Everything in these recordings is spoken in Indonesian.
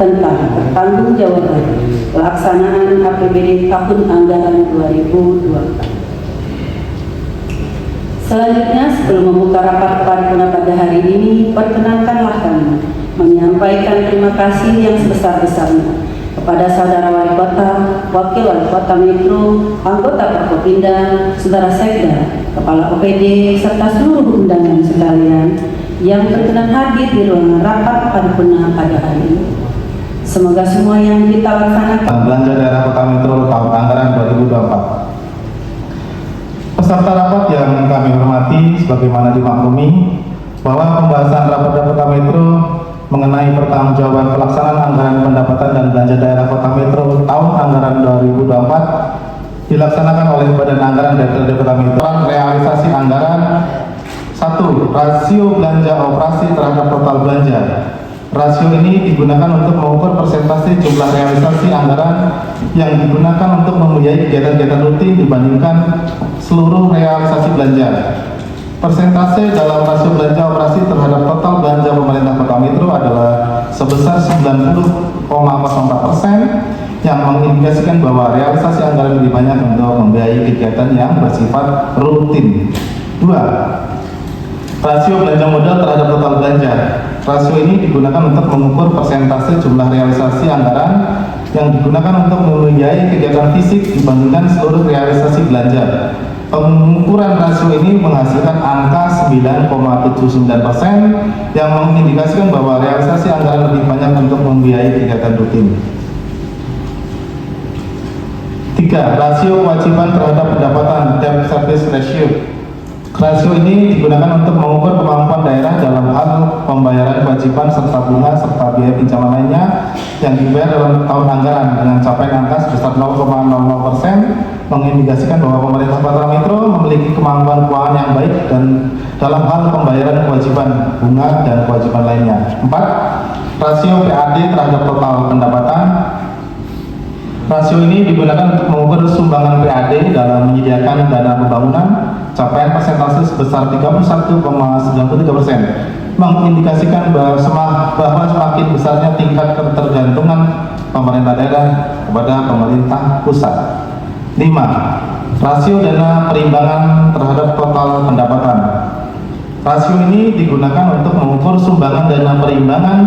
tentang pertanggungjawaban pelaksanaan APBD tahun anggaran 2024. Selanjutnya, sebelum membuka rapat paripurna pada hari ini, perkenankanlah kami menyampaikan terima kasih yang sebesar-besarnya kepada saudara wali kota, wakil wali kota Metro, anggota Forkopimda, saudara Sekda, kepala OPD, serta seluruh undangan sekalian yang berkenan hadir di ruangan rapat paripurna pada hari ini. Semoga semua yang kita laksanakan belanja daerah Kota Metro tahun anggaran 2024. Peserta rapat yang kami hormati, sebagaimana dimaklumi bahwa pembahasan rapat Kota Metro mengenai pertanggungjawaban pelaksanaan anggaran pendapatan dan belanja daerah Kota Metro tahun anggaran 2024 dilaksanakan oleh Badan Anggaran DPRD Kota Metro. Realisasi anggaran 1. Rasio belanja operasi terhadap total belanja. Rasio ini digunakan untuk mengukur persentase jumlah realisasi anggaran yang digunakan untuk membiayai kegiatan-kegiatan rutin dibandingkan seluruh realisasi belanja. Persentase dalam rasio belanja operasi terhadap total belanja pemerintah Kota Metro adalah sebesar 90,04% yang mengindikasikan bahwa realisasi anggaran lebih banyak untuk membiayai kegiatan yang bersifat rutin. 2. Rasio belanja modal terhadap total belanja. Rasio ini digunakan untuk mengukur persentase jumlah realisasi anggaran yang digunakan untuk membiayai kegiatan fisik dibandingkan seluruh realisasi belanja. Pengukuran rasio ini menghasilkan angka 9,79% yang mengindikasikan bahwa realisasi anggaran lebih banyak untuk membiayai kegiatan rutin. 3. Rasio kewajiban terhadap pendapatan debt service ratio. Rasio ini digunakan untuk mengukur kemampuan daerah dalam hal pembayaran kewajiban serta bunga serta biaya pinjaman lainnya yang dibayar dalam tahun anggaran dengan capaian angka sebesar 0,00%, mengindikasikan bahwa pemerintah Kota Metro memiliki kemampuan keuangan yang baik dan dalam hal pembayaran kewajiban bunga dan kewajiban lainnya. 4. Rasio PAD terhadap total pendapatan. Rasio ini digunakan untuk mengukur sumbangan PAD dalam menyediakan dana pembangunan. Capaian persentase sebesar 31,93%, mengindikasikan bahwa semakin besarnya tingkat ketergantungan pemerintah daerah kepada pemerintah pusat. 5. Rasio dana perimbangan terhadap total pendapatan. Rasio ini digunakan untuk mengukur sumbangan dana perimbangan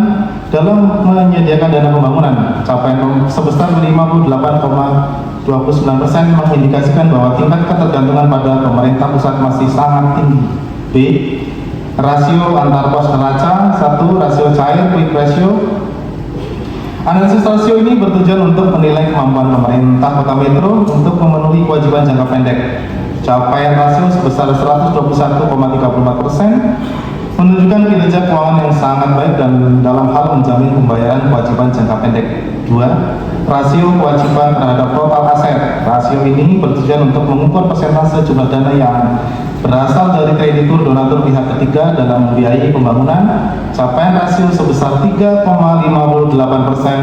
dalam menyediakan dana pembangunan. Capaian sebesar 58,29% mengindikasikan bahwa tingkat ketergantungan pada pemerintah pusat masih sangat tinggi. B. Rasio antar pos neraca. 1. Rasio cair quick ratio. Analisis rasio ini bertujuan untuk menilai kemampuan pemerintah Kota Metro untuk memenuhi kewajiban jangka pendek. Capaian rasio sebesar 121,34% menunjukkan kinerja keuangan yang sangat baik dan dalam hal menjamin pembayaran kewajiban jangka pendek. 2. Rasio kewajiban terhadap total aset. Rasio ini bertujuan untuk mengukur persentase jumlah dana yang berasal dari kreditur donatur pihak ketiga dalam membiayai pembangunan. Capaian rasio sebesar 3,58%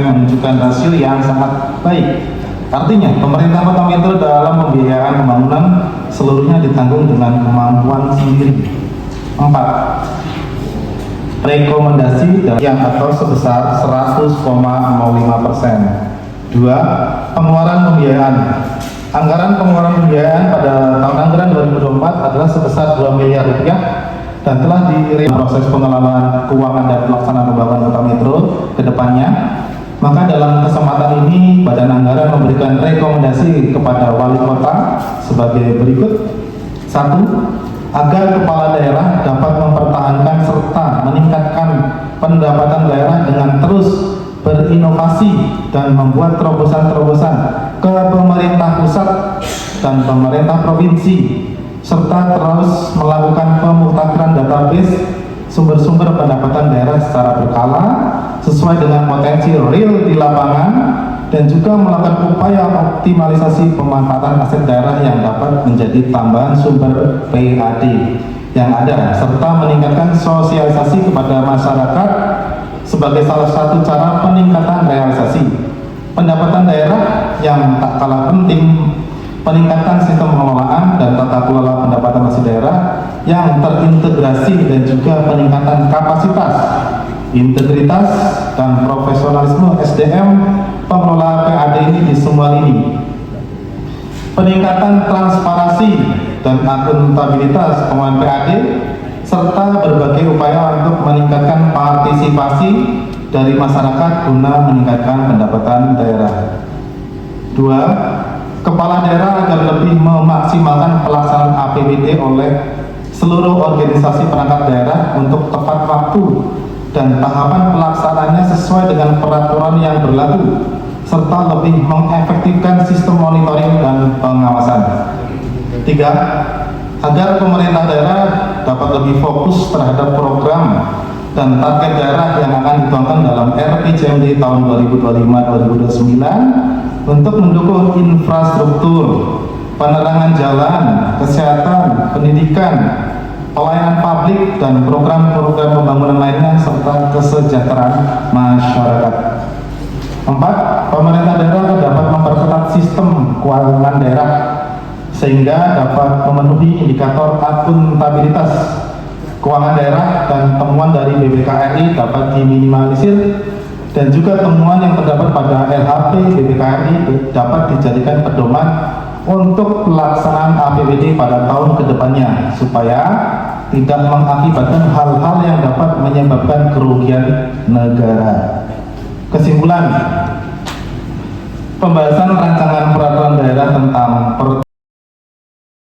menunjukkan rasio yang sangat baik. Artinya, pemerintah Kota Metro dalam pembiayaan pembangunan seluruhnya ditanggung dengan kemampuan sendiri. 4. Rekomendasi yang atau sebesar 100,05%. 2. Pengeluaran pembiayaan. Anggaran pengeluaran pembiayaan pada tahun anggaran 2024 adalah sebesar 2 miliar rupiah dan telah proses pengelolaan keuangan dan pelaksanaan pembangunan Kota Metro ke depannya. Maka dalam kesempatan ini Badan Anggaran memberikan rekomendasi kepada wali kota sebagai berikut. 1. Agar kepala daerah dapat mempertahankan serta meningkatkan pendapatan daerah dengan terus berinovasi dan membuat terobosan-terobosan ke pemerintah pusat dan pemerintah provinsi, serta terus melakukan pemutakhiran database sumber-sumber pendapatan daerah secara berkala sesuai dengan potensi real di lapangan dan juga melakukan upaya optimalisasi pemanfaatan aset daerah yang dapat menjadi tambahan sumber PAD yang ada, serta meningkatkan sosialisasi kepada masyarakat sebagai salah satu cara peningkatan realisasi pendapatan daerah yang tak kalah penting. Peningkatan sistem pengelolaan dan tata kelola pendapatan asli daerah yang terintegrasi dan juga peningkatan kapasitas integritas dan profesionalisme SDM pengelola PAD ini di semua lini, peningkatan transparansi dan akuntabilitas pengelolaan PAD, serta berbagai upaya untuk meningkatkan partisipasi dari masyarakat guna meningkatkan pendapatan daerah. 2. Kepala daerah agar lebih memaksimalkan pelaksanaan APBD oleh seluruh organisasi perangkat daerah untuk tepat waktu dan tahapan pelaksanaannya sesuai dengan peraturan yang berlaku, serta lebih mengefektifkan sistem monitoring dan pengawasan. 3. Agar pemerintah daerah dapat lebih fokus terhadap program dan target daerah yang akan dituangkan dalam RPJMD tahun 2025-2029 untuk mendukung infrastruktur, penerangan jalan, kesehatan, pendidikan, pelayanan publik, dan program-program pembangunan lainnya serta kesejahteraan masyarakat. 4. Pemerintah daerah dapat memperketat sistem keuangan daerah sehingga dapat memenuhi indikator akuntabilitas keuangan daerah dan temuan dari BPKRI dapat diminimalisir, dan juga temuan yang terdapat pada LHP BPKRI dapat dijadikan pedoman untuk pelaksanaan APBD pada tahun kedepannya supaya tidak mengakibatkan hal-hal yang dapat menyebabkan kerugian negara. Kesimpulan, pembahasan rancangan peraturan daerah tentang